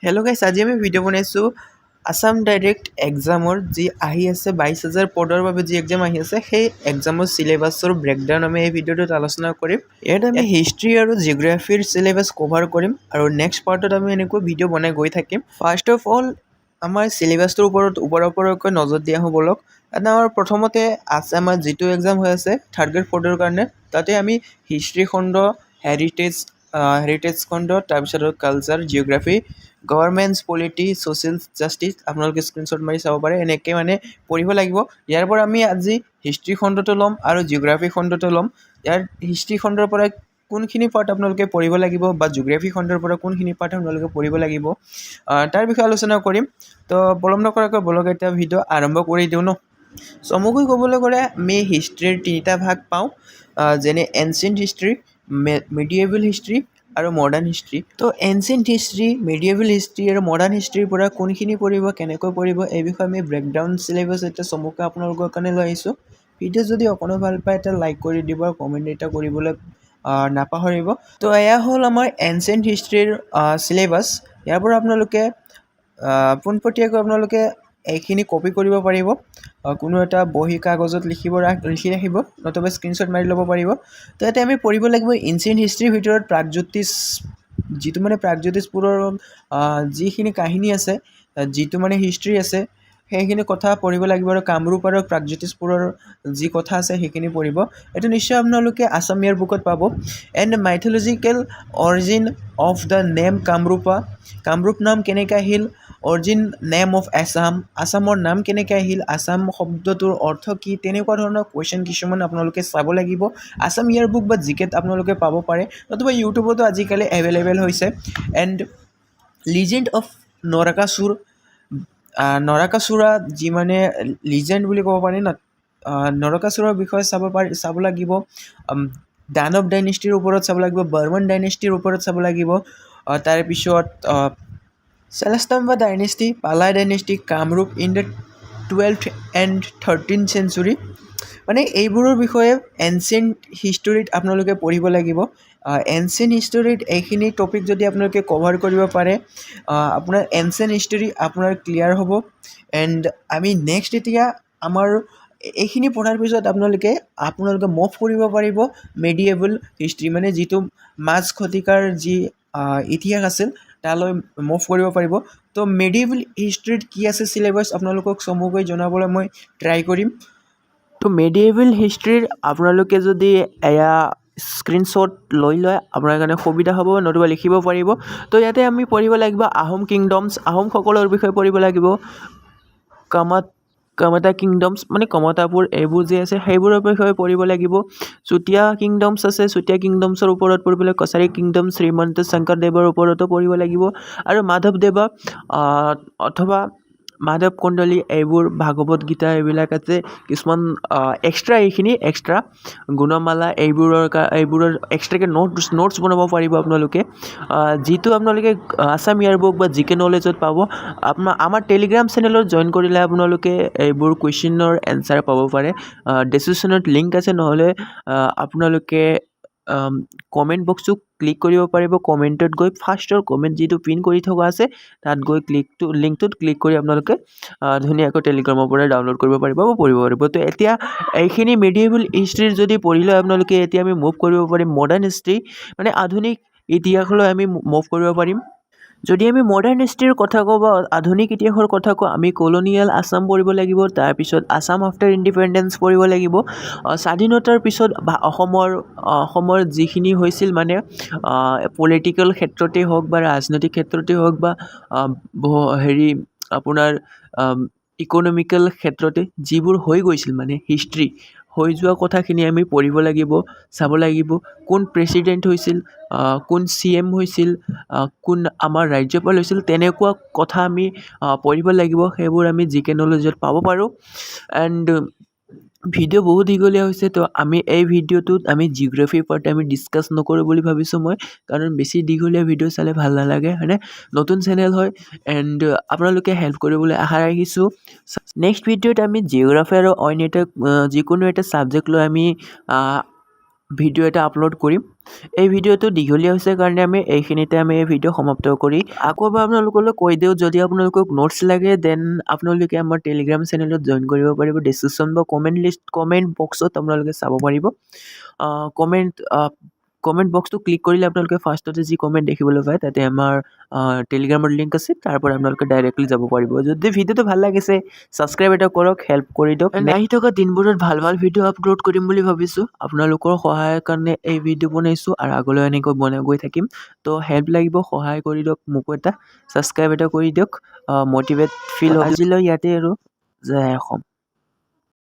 Hello' গাইছ, আজি আমি ভিডিঅ' বনাইছোঁ আছাম ডাইৰেক্ট এক্সামৰ যি আহি আছে 22,000 পদৰ বাবে যি এক্সাম আহি আছে সেই এক্সামৰ চিলেবাছৰ ব্ৰেকডাউন আমি এই ভিডিঅ'টোত আলোচনা কৰিম। ইয়াত আমি হিষ্ট্ৰী আৰু জিঅ'গ্ৰাফীৰ চিলেবাছ কভাৰ কৰিম আৰু নেক্সট পাৰ্টত আমি এনেকৈ ভিডিঅ' বনাই গৈ থাকিম। ফাৰ্ষ্ট অফ অল আমাৰ চিলেবাছটোৰ ওপৰকৈ নজৰ দিয়া হ'ব বলক। এটা আমাৰ প্ৰথমতে আছে আমাৰ যিটো এক্সাম হৈ আছে থাৰ্ড গ্ৰেড ফ'ৰ্থৰ কাৰণে, তাতে আমি হিষ্ট্ৰী খণ্ড, হেৰিটেজ খণ্ড, তাৰপিছত culture, geography, গভৰ্ণমেণ্টছ polity, social justice আপোনালোকে স্ক্ৰীনশ্বট মাৰি চাব পাৰে। এনেকৈ মানে পঢ়িব লাগিব। ইয়াৰ পৰা আমি আজি হিষ্ট্ৰী খণ্ডটো ল'ম আৰু জিঅ'গ্ৰাফী খণ্ডটো ল'ম। ইয়াৰ হিষ্ট্ৰী খণ্ডৰ পৰা কোনখিনি পাৰ্ট আপোনালোকে পঢ়িব লাগিব বা জিঅ'গ্ৰাফী খণ্ডৰ পৰা কোনখিনি পাৰ্ট আপোনালোকে পঢ়িব লাগিব তাৰ বিষয়ে আলোচনা কৰিম। তো পলম নকৰাকৈ বলক এতিয়া ভিডিঅ' আৰম্ভ কৰি দিওঁ ন। চমুকৈ ক'বলৈ গ'লে আমি হিষ্ট্ৰীৰ তিনিটা ভাগ পাওঁ, যেনে এনচিয়েণ্ট হিষ্ট্ৰী, মিডিয়েবল হিষ্ট্ৰী আৰু মডাৰ্ণ হিষ্ট্ৰী। তো এনচিয়েণ্ট হিষ্ট্ৰী, মিডিয়েবল হিষ্ট্ৰী আৰু মডাৰ্ণ হিষ্ট্ৰীৰ পৰা কোনখিনি পঢ়িব, কেনেকৈ পঢ়িব এই বিষয়ে আমি ব্ৰেকডাউন চিলেবাছ এতিয়া চমুকৈ আপোনালোকৰ কাৰণে লৈ আহিছোঁ। ভিডিঅ' যদি অকণো ভাল পায় এটা লাইক কৰি দিব আৰু কমেণ্ট এটা কৰিবলৈ নাপাহৰিব। তো এয়া হ'ল আমাৰ এনচিয়েণ্ট হিষ্ট্ৰীৰ চিলেবাছ। ইয়াৰ পৰা আপোনালোকে পোনপটীয়াকৈ আপোনালোকে এইখিনি কপি কৰিব পাৰিব, কোনো এটা বহী কাগজত লিখি ৰাখিব, নতুবা স্ক্ৰীনশ্বট মাৰি ল'ব পাৰিব। তো ইয়াতে আমি পঢ়িব লাগিব এনচিয়েণ্ট হিষ্ট্ৰীৰ ভিতৰত প্ৰাগজ্যোতিষ, যিটো মানে প্ৰাগজ্যোতিষপুৰৰ যিখিনি কাহিনী আছে, যিটো মানে হিষ্ট্ৰী আছে সেইখিনি কথা পঢ়িব লাগিব আৰু কামৰূপ আৰু প্ৰাগজ্যোতিষপুৰৰ যি কথা আছে সেইখিনি পঢ়িব। এইটো নিশ্চয় আপোনালোকে আছাম ইয়াৰ বুকত পাব। And mythological origin of the name Kamrupa, Kamrup নাম কেনেকৈ আহিল, অৰিজিন নেম অফ আছাম, আছামৰ নাম কেনেকৈ আহিল, আছাম শব্দটোৰ অৰ্থ কি, তেনেকুৱা ধৰণৰ কুৱেশ্যন কিছুমান আপোনালোকে চাব লাগিব। আছাম ইয়াৰ বুক বা জিকেত আপোনালোকে পাব পাৰে, নতুবা ইউটিউবতো আজিকালি এভেইলেবল হৈছে। এণ্ড লিজেণ্ড অফ নৰকাসুৰ, নৰকাসুৰা যি মানে লিজেণ্ড বুলি ক'ব পাৰি ন, নৰকাসুৰৰ বিষয়ে চাব লাগিব। দানৱ ডাইনেষ্টিৰ ওপৰত চাব লাগিব, বৰ্মন ডাইনেষ্টিৰ ওপৰত চাব লাগিব। তাৰপিছত চেলেষ্টাম্বা ডাইনেষ্টি, পালাই dynasty, Kamrup in the 12th and 13th century, মানে এইবোৰৰ বিষয়ে এনচিয়েণ্ট হিষ্টৰীত আপোনালোকে পঢ়িব লাগিব। এনচিয়েণ্ট হিষ্টৰীত এইখিনি টপিক যদি আপোনালোকে কভাৰ কৰিব পাৰে, আপোনাৰ এনচিয়েণ্ট হিষ্টৰী আপোনাৰ ক্লিয়াৰ হ'ব। এণ্ড আমি নেক্সট এতিয়া আমাৰ এইখিনি পঢ়াৰ পিছত আপোনালোকে মুভ কৰিব পাৰিব মিডিয়েবল হিষ্ট্ৰী, মানে যিটো মাজ শতিকাৰ যি ইতিহাস আছিল তালৈ মুভ কৰিব পাৰিব। তো মিডিয়েবল হিষ্ট্ৰীত কি আছে চিলেবাছ আপোনালোকক চমুকৈ জনাবলৈ মই ট্ৰাই কৰিম। তো মিডিয়েবল হিষ্ট্ৰীৰ আপোনালোকে যদি এয়া স্ক্ৰীনশ্বট লৈ লয় আপোনাৰ কাৰণে সুবিধা হ'ব, নতুবা লিখিব পাৰিব। তো ইয়াতে আমি পঢ়িব লাগিব আহোম কিংডমছ, আহোমসকলৰ বিষয়ে পঢ়িব লাগিব। কামাতা কিংডমছ মানে কমতাপুৰ, এইবোৰ যে আছে সেইবোৰৰ বিষয়ে পঢ়িব লাগিব। চুতীয়া কিংডমছ আছে, চুতীয়া কিংডমছৰ ওপৰত পঢ়িব লাগিব। কছাৰী কিংডম, শ্ৰীমন্ত শংকৰদেৱৰ ওপৰতো পঢ়িব লাগিব। আৰু মাধৱদেৱা অথবা মাধৱ কুণ্ডলী, এইবোৰ ভাগৱত গীতা এইবিলাক আছে কিছুমান এক্সট্ৰা, এইখিনি এক্সট্ৰা গুণমালা এইবোৰৰ এক্সট্ৰাকৈ নোটছ বনাব পাৰিব আপোনালোকে, যিটো আপোনালোকে আছাম ইয়াৰ বুক বা জিকে নলেজত পাব। আমাৰ টেলিগ্ৰাম চেনেলত জইন কৰিলে আপোনালোকে এইবোৰ কুৱেশ্যনৰ এনচাৰ পাব পাৰে। ডেছক্ৰিপশ্যনত লিংক আছে, নহ'লে আপোনালোকে কমেণ্ট বক্সটো ক্লিক কৰিব পাৰিব। কমেণ্টত গৈ ফাৰ্ষ্টৰ কমেণ্ট যিটো পিন কৰি থকা আছে তাত গৈ লিংকটোত ক্লিক কৰি আপোনালোকে ধুনীয়াকৈ টেলিগ্ৰামৰ পৰা ডাউনলোড কৰিব পাৰিব বা পঢ়িব পাৰিব। তো এতিয়া এইখিনি মিডিয়েবল হিষ্ট্ৰীৰ যদি পঢ়িলে আপোনালোকে, এতিয়া আমি মুভ কৰিব পাৰিম মডাৰ্ণ হিষ্ট্ৰী, মানে আধুনিক ইতিহাসলৈ আমি মুভ কৰিব পাৰিম। যদি আমি মডাৰ্ণ হিষ্ট্ৰীৰ কথা কওঁ বা আধুনিক ইতিহাসৰ কথা কওঁ, আমি কলনিয়েল আছাম পঢ়িব লাগিব। তাৰপিছত আছাম আফটাৰ ইণ্ডিপেণ্ডেঞ্চ পঢ়িব লাগিব। স্বাধীনতাৰ পিছত অসমৰ যিখিনি হৈছিল, মানে পলিটিকেল ক্ষেত্ৰতেই হওক বা ৰাজনৈতিক ক্ষেত্ৰতেই হওক বা আপোনাৰ ইকনমিকেল ক্ষেত্ৰতে যিবোৰ হৈ গৈছিল, মানে হিষ্ট্ৰী হৈ যোৱা কথাখিনি আমি পঢ়িব লাগিব, চাব লাগিব। কোন প্ৰেছিডেণ্ট হৈছিল, কোন CM হৈছিল, কোন আমাৰ ৰাজ্যপাল হৈছিল, তেনেকুৱা কথা আমি পঢ়িব লাগিব। সেইবোৰ আমি জিকে নলেজত পাব পাৰোঁ। এণ্ড ভিডিঅ' বহুত দীঘলীয়া হৈছে, তো আমি এই ভিডিঅ'টোত আমি জিঅ'গ্ৰাফীৰ পাৰ্ট আমি ডিছকাছ নকৰোঁ বুলি ভাবিছোঁ মই, কাৰণ বেছি দীঘলীয়া ভিডিঅ' চালে ভাল নালাগে, হয়নে? নতুন চেনেল হয়, এণ্ড আপোনালোকে হেল্প কৰিবলৈ আশা ৰাখিছোঁ। নেক্সট ভিডিঅ'ত আমি জিঅ'গ্ৰাফী আৰু অন্য এটা যিকোনো এটা ছাবজেক্ট লৈ আমি ভিডিঅ' এটা আপলোড কৰিম এই ভিডিঅ'টো দীঘলীয়া হৈছে কাৰণে আমি এইখিনিতে আমি এই ভিডিঅ' সমাপ্ত কৰি আকৌ এবাৰ আপোনালোকলৈ কৈ দিওঁ যদি আপোনালোকক নোটছ লাগে দেন আপোনালোকে আমাৰ টেলিগ্ৰাম চেনেলত জইন কৰিব পাৰিব ডিছক্ৰিপশ্যন বা কমেণ্ট বক্সত আপোনালোকে চাব পাৰিব কমেণ্ট বক্সটো ক্লিক কৰিলে আপোনালোকে ফাৰ্ষ্টতে যি কমেণ্ট দেখিবলৈ পায় তাতে আমাৰ টেলিগ্ৰামৰ লিংক আছে তাৰ পৰা আপোনালোকে ডাইৰেক্টলি যাব পাৰিব যদি ভিডিঅ'টো ভাল লাগিছে ছাবস্ক্ৰাইব এটা কৰক হেল্প কৰি দিয়ক আহি থকা দিনবোৰত ভাল ভাল ভিডিঅ' আপলোড কৰিম বুলি ভাবিছোঁ আপোনালোকৰ সহায়ৰ কাৰণে এই ভিডিঅ' বনাইছোঁ আৰু আগলৈ এনেকৈ বনাই গৈ থাকিম তো হেল্প লাগিব সহায় কৰি দিয়ক মোকো এটা ছাবস্ক্ৰাইব এটা কৰি দিয়ক মটিভেট ফিল আজিলৈ ইয়াতে আৰু জয় অসম